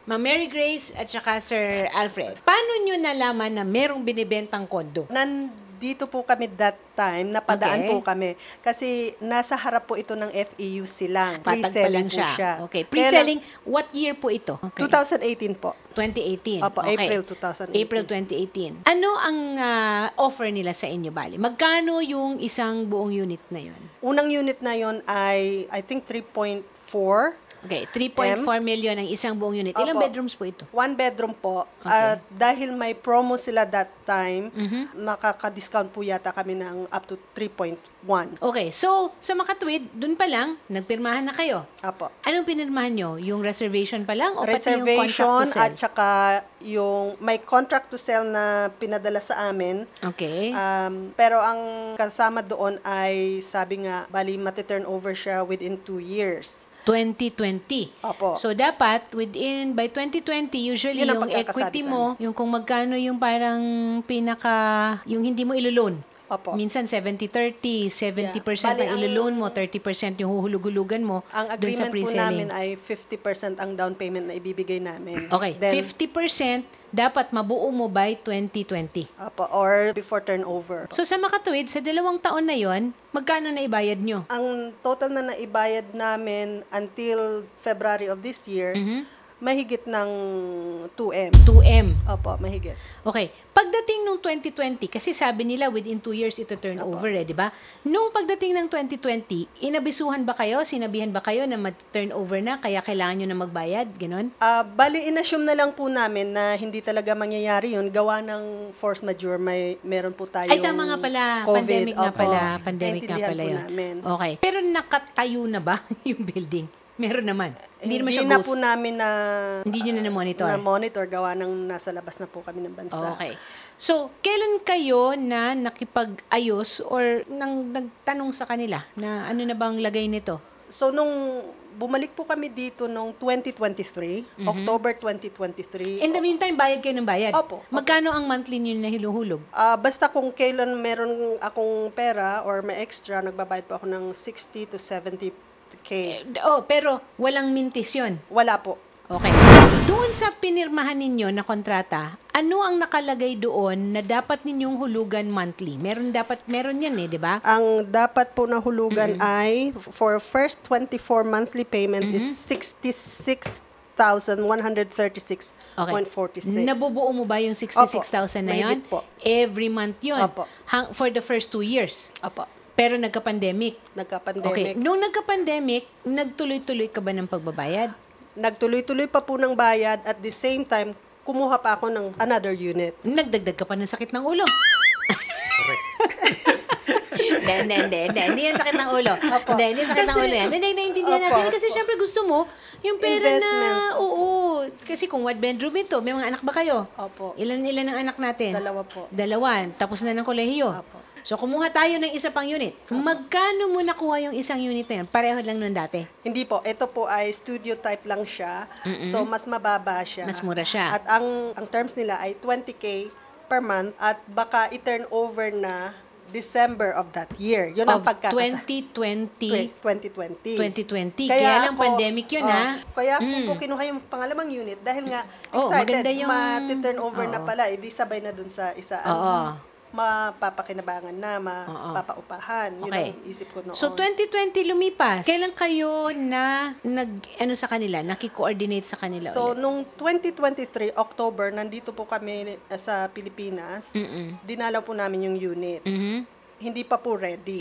Ma'am Mary Grace at saka Sir Alfred, paano nyo nalaman na merong binibentang kondo? Nandito po kami that time, napadaan Okay. po kami. Kasi nasa harap po ito ng FEU silang. Patag pa lang Pre-selling po siya. Okay. Kaya Pre-selling, what year po ito? lang- Okay. 2018 po. 2018. Opo, Okay. April 2018. April 2018. Ano ang offer nila sa inyo, bali? Magkano yung isang buong unit na yon? Unang unit na yon ay, I think, 3.4. Okay, 3.4 million ang isang buong unit. Ilang Opo. bedrooms po ito? One bedroom po. Okay. At dahil may promo sila that time, Mhm. makaka-discount po yata kami ng up to 3.1. Okay, so sa Makatwid, dun pa lang, nagpirmahan na kayo. Apo. Anong pinirmahan nyo? Yung reservation pa lang o pati yung Reservation contract to sell? at saka yung may contract to sell na pinadala sa amin. Okay. Pero ang kasama doon ay sabi nga, bali mati-turn over siya within 2 years. 2020. Opo. So, dapat, by 2020, usually, Yun ang yung equity pagkakasabi mo, yung kung magkano yung parang yung hindi mo iloloan. Opo. Minsan, 70-30, 70% Bali, ang iloloan mo, 30% yung huhulug-hulugan mo Ang dun sa agreement po pre-selling. namin ay 50% ang down payment na ibibigay namin. Okay, Then, 50% dapat mabuo mo by 2020. Opo, or before turnover. So, sa Makatwid, sa 2 taon na yon, magkano na ibayad nyo? Ang total na naibayad namin until February of this year, mahigit ng 2M. 2M. Opo, mahigit. Okay. Pagdating nung 2020, kasi sabi nila within 2 years ito turnover di ba? Nung pagdating ng 2020, inabisuhan ba kayo? Sinabihan ba kayo na mag-turnover na kaya kailangan nyo na magbayad? Ganon? Bali, inassume na lang po namin na hindi talaga mangyayari yun. Gawa ng force majeure, meron po tayong Ay, tama nga pala. COVID. Pandemic nga Opo. pala. Pandemic nga Naintindihan pala po yun. namin. Okay. Pero nakatayo na ba yung building? Meron naman. Hindi naman siya na ghost. po namin na Hindi nyo na na-monitor. na-monitor. Gawa ng nasa labas na po kami ng bansa. Okay. So, kailan kayo na nakipag-ayos or nagtanong sa kanila na ano na bang lagay nito? So, nung bumalik po kami dito nung 2023, October 2023. In the meantime, bayad kayo ng bayad? Opo. Magkano ang monthly nyo na hiluhulog? Basta kung kailan meron akong pera or may extra, nagbabayad po ako ng 60 to 70K. Pero walang mintis yun. Wala po. Okay. Doon sa pinirmahan ninyo na kontrata, ano ang nakalagay doon na dapat ninyong hulugan monthly? Meron yan di ba? Ang dapat po na hulugan ay, for first 24 monthly payments is 66,136.46. Nabubuo mo ba yung 66,000 na yun? mahigit po. Every month yun? Opo. For the first 2 years? Apo. Pero nagka-pandemic? Okay. Nagka-pandemic. Nung nagka-pandemic, nagtuloy-tuloy ka ba ng pagbabayad? Nagtuloy-tuloy pa po ng bayad. At the same time, kumuha pa ako ng another unit. Nagdagdag ka pa ng sakit ng ulo. Hindi yan sakit ng ulo. Hindi yan sakit ng ulo yan. Hindi, naiintindihan natin. Kasi syempre gusto mo, yung pera Investment. na, oo. Kasi kung one bedroom ito, may mga anak ba kayo? Opo. Ilan ang anak natin? 2 po. 2. Tapos na ng kolehiyo. Opo. So, kumuha tayo ng isa pang unit. Magkano mo nakuha yung isang unit na yun? Pareho lang nun dati. Hindi po. Ito po ay studio type lang siya. So, mas mababa siya. Mas mura siya. At ang terms nila ay 20K per month at baka i-turn over na December of that year. Yun ang Of pagkakasa. 2020. 2020. 2020. Kaya lang pandemic yun, ha? Kaya po kinuha yung pangalawang unit dahil nga Oh, excited. maganda yung- Mati-turn over na pala. Di sabay na dun sa isa. Mapapakinabangan na, mapapaupahan. Yun Okay. ang isip ko noon. So, 2020 lumipas. Kailan kayo na sa kanila, nakiko-coordinate sa kanila So, ulit? nung 2023, October, nandito po kami sa Pilipinas. Dinalaw po namin yung unit. Hindi pa po ready.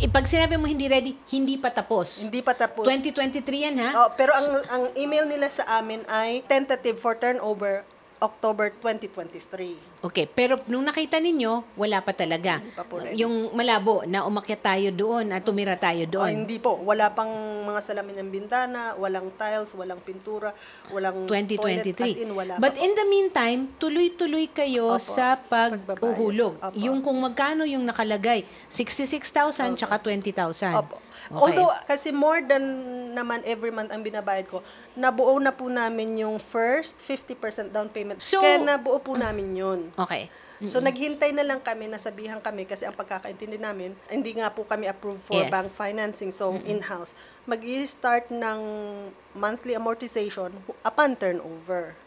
Pag sinabi mo hindi ready, hindi pa tapos. Hindi pa tapos. 2023 yan, ha? Pero ang email nila sa amin ay tentative for turnover October 2023. Okay, pero nung nakita ninyo, wala pa talaga. Hindi pa po ready. Yung malabo na umakyat tayo doon at tumira tayo doon. Hindi po. Wala pang mga salamin ng bintana, walang tiles, walang pintura, walang 2023. toilet, as in wala But pa po. in the meantime, tuloy-tuloy kayo Opo. sa paghuhulog. Opo. Yung kung magkano yung nakalagay, 66,000 tsaka 20,000. Opo. Okay. Although, kasi more than naman every month ang binabayad ko, nabuo na po namin yung first 50% down payment. So, Kaya nabuo po namin yun. Okay. So, naghintay na lang kami, nasabihan kami kasi ang pagkakaintindi namin, hindi nga po kami approved for Yes. bank financing, so in-house. Mag-i-start ng monthly amortization upon turnover.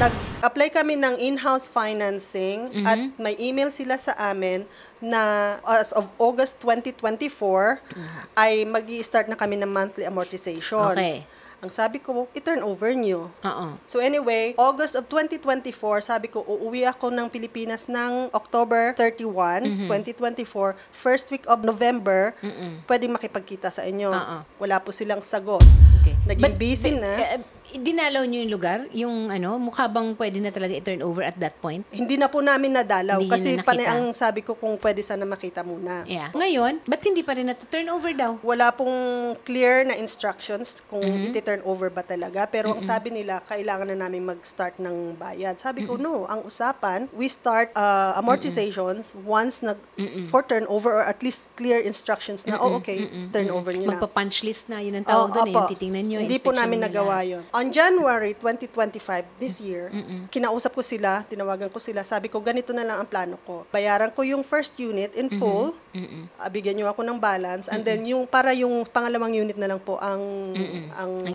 Nag-apply kami ng in-house financing at may email sila sa amin na as of August 2024 ay mag-i-start na kami ng monthly amortization. Okay. Ang sabi ko, i-turn over nyo. Oo. So anyway, August of 2024, sabi ko, uuwi ako ng Pilipinas ng October 31, 2024. First week of November, pwede makipagkita sa inyo. Wala po silang sagot. Okay. Naging busy na. Dinalaw nyo yung lugar? Yung mukha bang pwede na talaga i-turn over at that point? Hindi na po namin nadalaw Hindi kasi nyo na panay nakita. ang sabi ko kung pwede sana makita muna. Yeah. Ngayon, ba't hindi pa rin na-turn over daw? Wala pong clear na instructions kung iti-turn over ba talaga. Pero ang sabi nila, kailangan na namin mag-start ng bayad. Sabi ko, no. Ang usapan, we start amortizations once for turnover or at least clear instructions na, okay, turn over nyo na. Magpa-punch list na, yun ang tawag doon. Yung titingnan nyo. Hindi po inspection namin nila. nagawa yun. On January 2025, this year, kinausap ko sila, tinawagan ko sila, sabi ko, ganito na lang ang plano ko. Bayaran ko yung first unit in full, bigyan nyo ako ng balance, and then yung pangalawang unit na lang po ang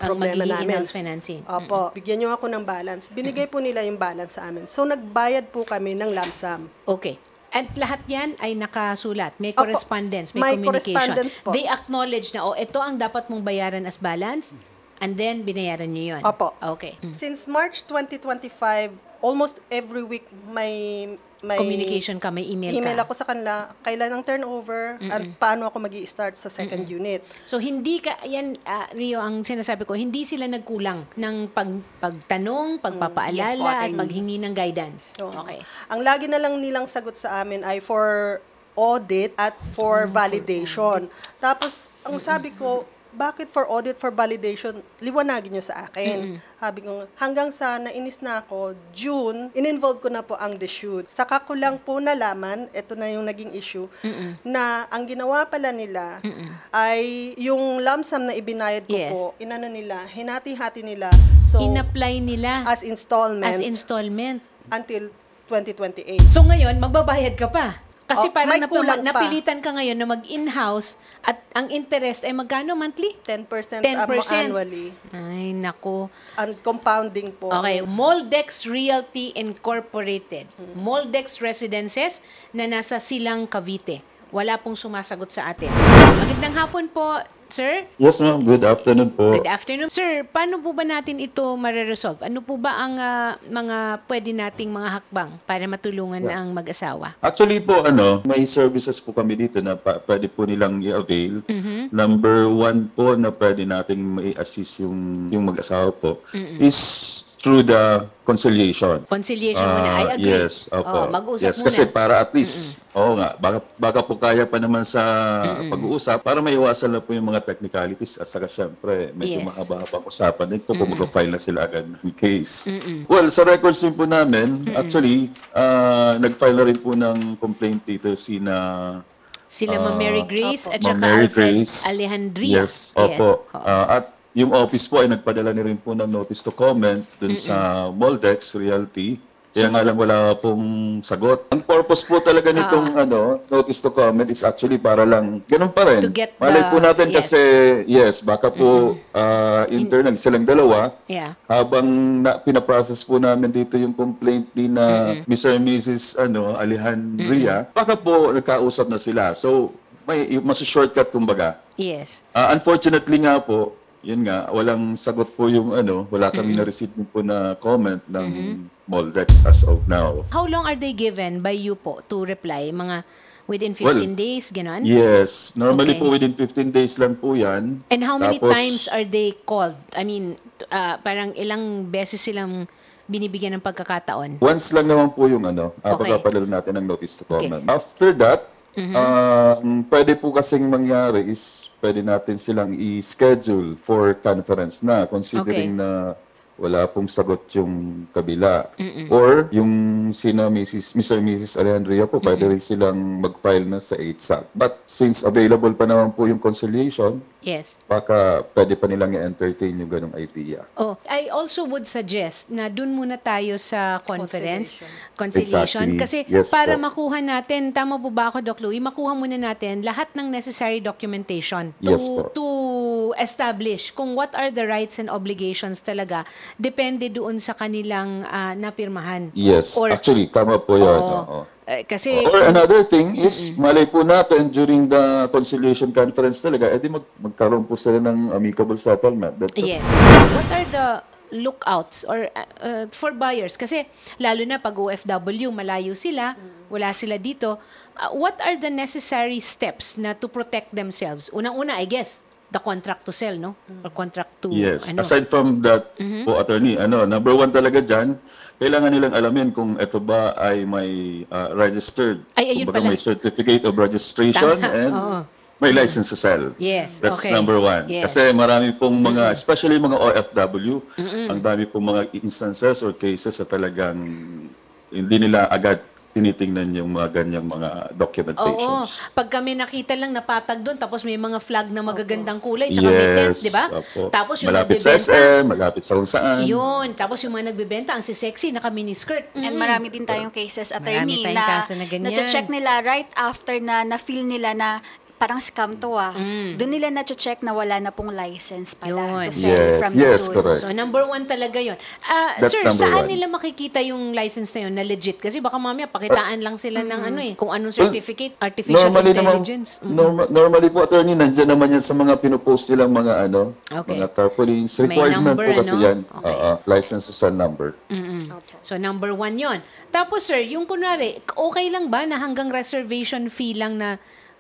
problema magiging namin. in-house financing. Opo, bigyan nyo ako ng balance. Binigay po nila yung balance sa amin. So, nagbayad po kami ng lump sum. Okay. At lahat yan ay nakasulat. May Opo. correspondence, may May communication. correspondence po. They acknowledge na, ito ang dapat mong bayaran as balance, and then binayaran nyo yun. Opo. Okay. Since March 2025, almost every week may Communication ka, may email ka. ako sa kanila, kailan ang turnover at paano ako magi-start sa second unit. So, hindi ka, yan, Rio, ang sinasabi ko, hindi sila nagkulang ng pagtanong, pagpapaalala, Yes po, at attorney. paghingi ng guidance. Oo. Okay. Ang lagi na lang nilang sagot sa amin ay for audit at for validation. Tapos, ang sabi ko, bakit for audit, for validation? Liwanagin nyo sa akin. Sabi ko, hanggang sa nainis na ako, June, in-involve ko na po ang DSUD. Saka ko lang po nalaman, ito na yung naging issue, na ang ginawa pala nila ay yung lump sum na ibinayad ko Yes. po, inano nila, hinati-hati nila. So, In-apply nila as installment as installment. until 2028. So, ngayon, magbabayad ka pa. Kasi parang may kulang pa. napilitan ka ngayon na mag-in-house at ang interest ay magkano monthly? 10%, 10%. annually. Ay, nako. And compounding po. Okay, Moldex Realty Incorporated. Moldex Residences na nasa Silang, Cavite. Wala pong sumasagot sa atin. Magandang hapon po, sir. Yes, ma'am. Good afternoon po. Good afternoon. Sir, paano po ba natin ito mareresolve? Ano po ba ang mga pwede nating mga hakbang para matulungan ang mag-asawa? Actually po, may services po kami dito na pwede po nilang i-avail. Number one po na pwede nating mai-assist yung mag-asawa po is through the conciliation. Conciliation muna. I agree. Yes, opo. Mag-usap yes, muna. kasi para at least, baka po kaya pa naman sa pag-uusap para maiwasan na po yung mga technicalities at saka syempre medyo Yes. mahaba-habang usapan din po kung mag-file na sila agad ng case. Well, sa records din po namin, actually, nag-file na rin po ng complaint dito Sila Ma'am Mary Grace at Ma'am saka Mary Alfred Grace. Alejandria. Yes, opo. Oo. At yung office po ay nagpadala na rin po ng notice to comment dun sa Moldex Realty. Kaya nga lang wala pong sagot. Ang purpose po talaga nitong notice to comment is actually para lang, ganun pa rin. To get Malay po natin yes. kasi, yes, baka po internal, silang dalawa. Yeah. Habang pinaprocess po namin dito yung complaint din na Mr. and Mrs. Alejandria, baka po nagkausap na sila. So, may mas shortcut kumbaga. Yes. Unfortunately nga po, yun nga, walang sagot po yung wala kami na-receive po na comment ng Moldex as of now. How long are they given by you po to reply? Mga within 15 days, gano'n? Yes, normally Okay. po within 15 days lang po yan. And how many Tapos, times are they called? I mean, parang ilang beses silang binibigyan ng pagkakataon? Once lang naman po yung Okay. pagpapadala natin ng notice to comment. After that, pwede po kasing mangyari is pwede natin silang i-schedule for conference na considering na wala pong sagot yung kabila. Or yung sina Mr. and Mrs. Alejandria po, pwede rin silang mag-file na sa 8SAC. But since available pa naman po yung conciliation, Yes. baka pwede pa nilang i-entertain yung ganong idea. Oh, I also would suggest na dun muna tayo sa conference, Exactly. conciliation, kasi Yes, para po. makuha natin, tama po ba ako, Doc Louie, makuha muna natin lahat ng necessary documentation to, Yes, po. to establish kung what are the rights and obligations talaga, depende doon sa kanilang napirmahan. Yes, Or, actually, tama po yun. oo. Oo. Kasi, Or another thing is, malay po natin during the conciliation conference talaga, edi magkaroon po sila ng amicable settlement. yes. What are the lookouts or for buyers? Kasi lalo na pag OFW, malayo sila, wala sila dito. What are the necessary steps na to protect themselves? Unang-una, I guess, the contract to sell, no? Or contract to, Yes. Aside from that, po, attorney, number one talaga dyan, kailangan nilang alamin kung ito ba ay may registered, Ay, ayun kumbaga pala. may certificate of registration Tama, and oo. may license to sell. Yes, That's okay. number one. Yes. Kasi marami pong mga, especially mga OFW, ang dami pong mga instances or cases sa talagang hindi nila agad tinitingnan yung mga ganyang mga Oo. documentations. Pag kami nakita lang napatag doon, tapos may mga flag na magagandang kulay, tsaka may tent, di ba? Opo. Tapos yung Malapit sa nagbebenta, SM, malapit sa kung saan. yun. Tapos yung mga nagbebenta, ang sexy, naka-miniskirt. And marami din tayong cases, Marami attorney, tayong kaso na ganyan. na-check nila right after na feel nila na parang scam to Doon nila na-check na wala na pong license pala Yun. to sell Yes, from yes, the source. correct. So, number one talaga yun. That's Sir, number saan one. nila makikita yung license na yun na legit? Kasi baka mamaya pakitaan lang sila ng kung anong certificate, artificial intelligence. Normally po, attorney, nandiyan naman yan sa mga pinupost nilang mga Okay. mga tarpaulins. May Requirement number, po kasi yan. Okay. License to sell number. So, number one yon. Tapos, sir, yung kunwari, okay lang ba na hanggang reservation fee lang na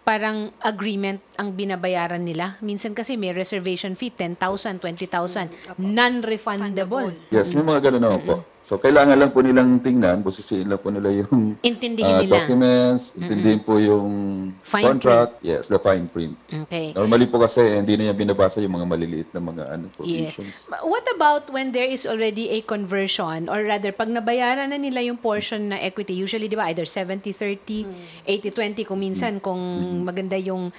parang agreement ang binabayaran nila? Minsan kasi may reservation fee, 10,000, 20,000, non-refundable. Yes, may mga ganun naman po. So, kailangan lang po nilang tingnan, busisiin lang po nila yung Intindihin nila. documents, intindihin po yung Fine contract. Yes, the fine print. Okay. Normally po kasi hindi na yan binabasa yung mga maliliit na mga Yes. provisions. What about when there is already a conversion, or rather, pag nabayaran na nila yung portion na equity, usually, di ba, either 70-30, 80-20, kung minsan, kung maganda yung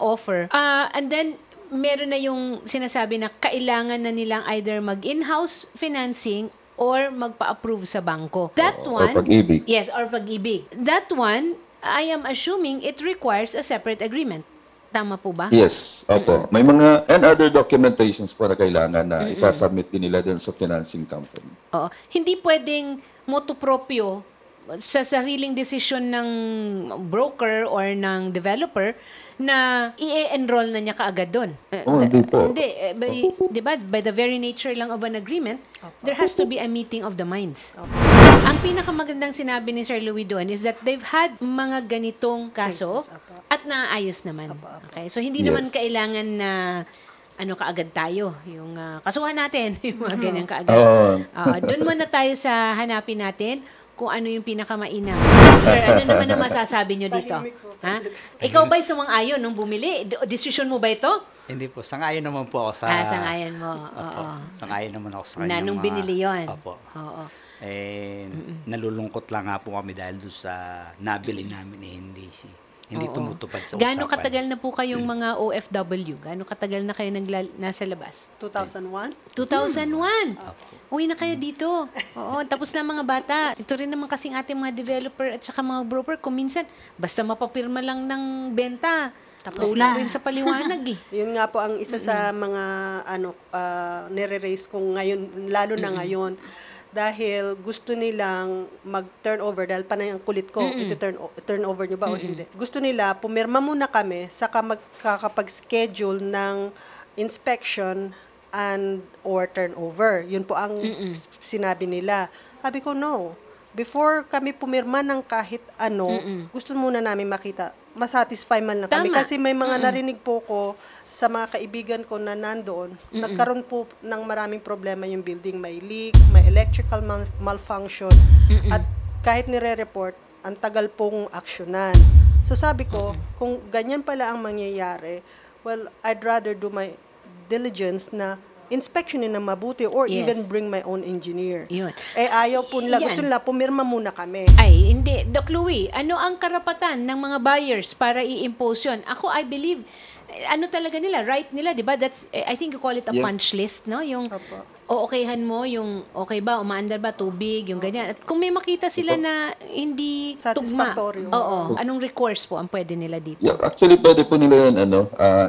offer. And then, meron na yung sinasabi na kailangan na nilang either mag-in-house financing or magpa-approve sa bangko. That Or one, pag-ibig. yes, or pag-ibig. That one, I am assuming it requires a separate agreement. Tama po ba? Yes, opo. May mga and other documentations po na kailangan na isasubmit din nila doon sa financing company. Oo. Hindi pwedeng motu proprio sa sariling desisyon ng broker or ng developer na i-enroll na niya kaagad doon. Hindi po. Hindi. Di ba? By the very nature lang of an agreement, there has to be a meeting of the minds. Ang pinakamagandang sinabi ni Sir Louie doon is that they've had mga ganitong kaso at naayos naman. Okay? So, hindi naman Yes. kailangan na kaagad tayo. Yung kasuhan natin, yung mga ganyan kaagad. Doon muna tayo sa hanapin natin kung ano yung pinakamainam. Sir, ano naman ang masasabi nyo dito? Ha? Ikaw ba'y sumang-ayon nung bumili? Desisyon mo ba ito? Hindi po, sangayon naman po ako sa... Sangayon mo. Opo, Oo. sangayon naman ako sa Na kanyang nung mga- binili yon. Opo. Oo. Nalulungkot lang nga po kami dahil doon sa nabili namin ni hindi Oo. tumutupad sa Gaano usapan. katagal na po kayong mga OFW? Gaano katagal na kayo nasa labas? 2001? 2001. Uwi na kayo dito. Oo, tapos na mga bata. Ito rin naman kasing ating mga developer at saka mga broker. Kung minsan, basta mapapirma lang ng benta. Tapos kulang na. rin sa paliwanag eh. Yun nga po ang isa sa mga nire-raise kong ngayon, lalo na ngayon. Dahil gusto nilang mag-turnover, dahil panay ang kulit ko, turnover nyo ba o hindi. Gusto nila, pumirma muna kami, saka magkakapag-schedule ng inspection and or turnover. Yun po ang sinabi nila. Sabi ko, no. Before kami pumirma ng kahit ano, gusto muna namin makita, masatisfy man lang kami. Tama. Kasi may mga narinig po ko sa mga kaibigan ko na nandoon, nagkaroon po ng maraming problema yung building. May leak, may electrical malfunction, at kahit nire-report, ang tagal pong aksyonan. So sabi ko, kung ganyan pala ang mangyayari, well, I'd rather do my diligence na inspectionin na mabuti or Yes. even bring my own engineer. Yun. Ayaw po nila. Yan. Gusto nila, pumirma muna kami. Ay, hindi. Doc Louie, ano ang karapatan ng mga buyers para i-impose yun? Ako, I believe, ano talaga nila, right nila, di ba? That's, I think you call it a Yeah. punch list, no? Yung, Opo. okayhan mo, yung okay ba, umaandar ba, tubig, yung ganyan. At kung may makita sila na hindi tugma, Satisfactory. oo, anong recourse po ang pwede nila dito? Yeah, actually, pwede po nila yan,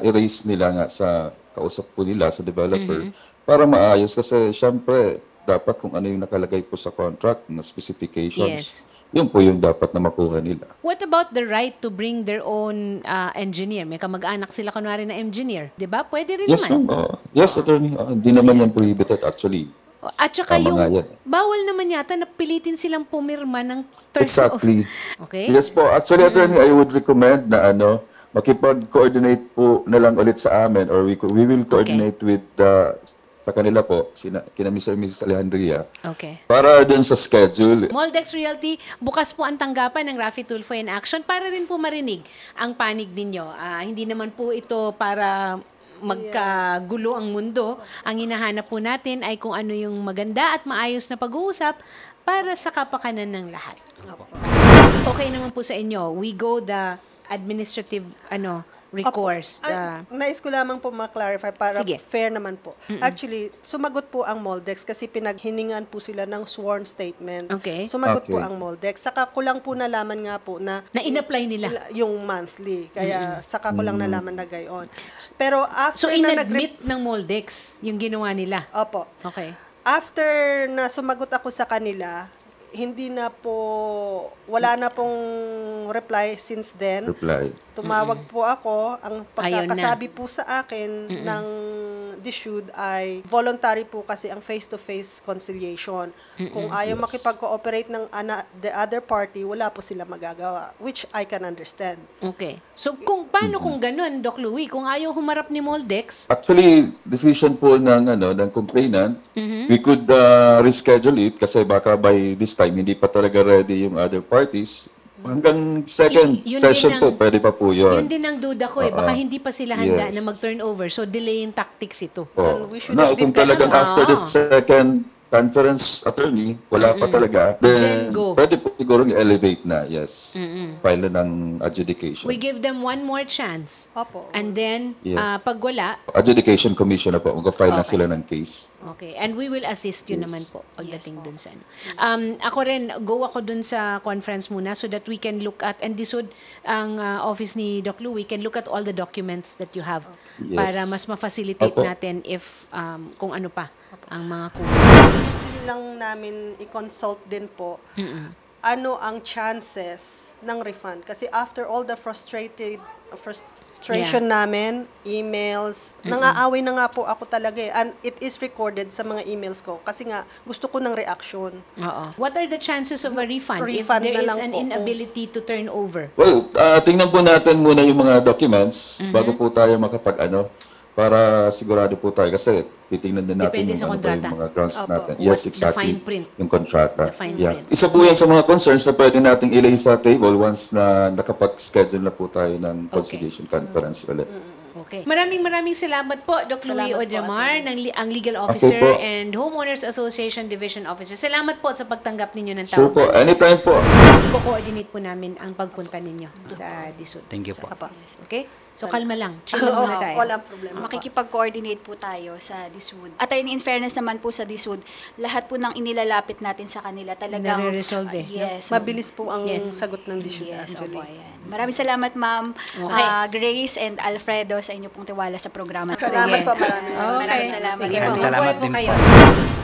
erase nila nga sa kausap po nila, sa developer, para maayos. Kasi, syempre, dapat kung ano yung nakalagay po sa contract na specifications, Yes. yun po yung dapat na makuha nila. What about the right to bring their own engineer? May kamag-anak sila kunwari na engineer, di ba? Pwede rin Yes, naman. ma'am. Yes, attorney. Hindi naman yan prohibited, actually. At saka Tama yung, nga yan. bawal naman yata na pilitin silang pumirma ng terms Exactly. Okay? Yes po. Actually, attorney, I would recommend na makipag-coordinate po na lang ulit sa amin or we will coordinate with sa kanila po, kina Mr. and Mrs. Alejandria, Okay. para dun sa schedule. Moldex Realty, bukas po ang tanggapan ng Raffy Tulfo in Action para rin po marinig ang panig ninyo. Hindi naman po ito para magkagulo ang mundo. Ang hinahanap po natin ay kung ano yung maganda at maayos na pag-uusap para sa kapakanan ng lahat. Okay naman po sa inyo. We go the administrative recourse. Nais ko lamang po ma-clarify para Sige. fair naman po. Actually, sumagot po ang Moldex kasi pinaghiningan po sila ng sworn statement. Okay. Sumagot po Okay. ang Moldex. Saka ko lang po nalaman nga po na Na in-apply nila. yung monthly. Kaya saka ko lang nalaman na gayon. Pero So, after na in-admit ng Moldex yung ginawa nila. Opo. Okay. After na sumagot ako sa kanila, hindi na po, wala na pong reply since then. Reply. Tumawag po ako. Ang Ayaw na. pagkakasabi po sa akin ng DSUD ay voluntary po kasi ang face-to-face conciliation. Kung ayaw makipag-cooperate ng the other party, wala po sila magagawa, which I can understand. Okay. So, paano kung ganun, Doc Louie? Kung ayaw humarap ni Moldex, Actually, decision po ng complainant, we could reschedule it kasi baka by this time hindi pa talaga ready yung other parties. Hanggang second Yun din session ang- po, pwede pa po yun. yun din ang duda ko eh. Baka hindi pa sila handa na mag-turnover. So, delaying tactics ito. And we should Na, have been kung talagang prepared. after the second conference attorney, wala pa talaga, Then then go. pwede po siguro i-elevate na, yes. File na ng adjudication. We give them one more chance. Opo. And then, Yeah. pag wala, Adjudication commission na po, mag-file na Okay. sila ng case. okay. And we will assist you naman po pagdating dun sa ano. Ako rin, go ako dun sa conference muna so that we can look at, and this would, ang office ni Doc Louie can look at all the documents that you have Yes. para mas ma-facilitate Opo. natin if, kung ano pa, ang mga Gusto lang namin i-consult din po ano ang chances ng refund. Kasi after all the frustration namin, emails, nang-aaway na nga po ako talaga eh. And it is recorded sa mga emails ko. Kasi nga, gusto ko ng reaction. Oo. What are the chances of a refund, if Refund there na is lang an po. inability to turn over? Well, tingnan po natin muna yung mga documents bago po tayo para sigurado po tayo kasi titingnan din natin Depende yung, sa ba kontrata. yung mga grounds Opo. natin. What- Yes, the exactly. fine print. Yung kontrata. The fine Yeah. print. Isa po yan sa mga concerns na pwede nating ilay sa table once na nakapag-schedule na po tayo ng conciliation conference ulit. Okay. Maraming salamat po, Dr. Louie Salamat po, Odamar, ang Legal Okay Officer po. and Homeowners Association Division Officer. Salamat po sa pagtanggap ninyo ng Sure po, tawag. anytime po. Ko-coordinate po namin ang pagpunta ninyo sa DSUD. Thank you po. Apa. Okay? So, kalma lang. Chill lang muna tayo. Walang problema. Makikipag-coordinate po tayo sa DSUD. Attorney, in fairness naman po sa DSUD, lahat po ng inilalapit natin sa kanila talagang Nare-resolve eh. Yes. Mabilis po ang Yes. sagot ng DSUD Yes, actually. opo, ayan. Maraming salamat, ma'am. Okay. Grace and Alfredo sa inyo pong tiwala sa programa. Salamat Sige. po, maraming. Okay. Maraming salamat. Sige po. Maraming salamat Mabuhay po din po. kayo.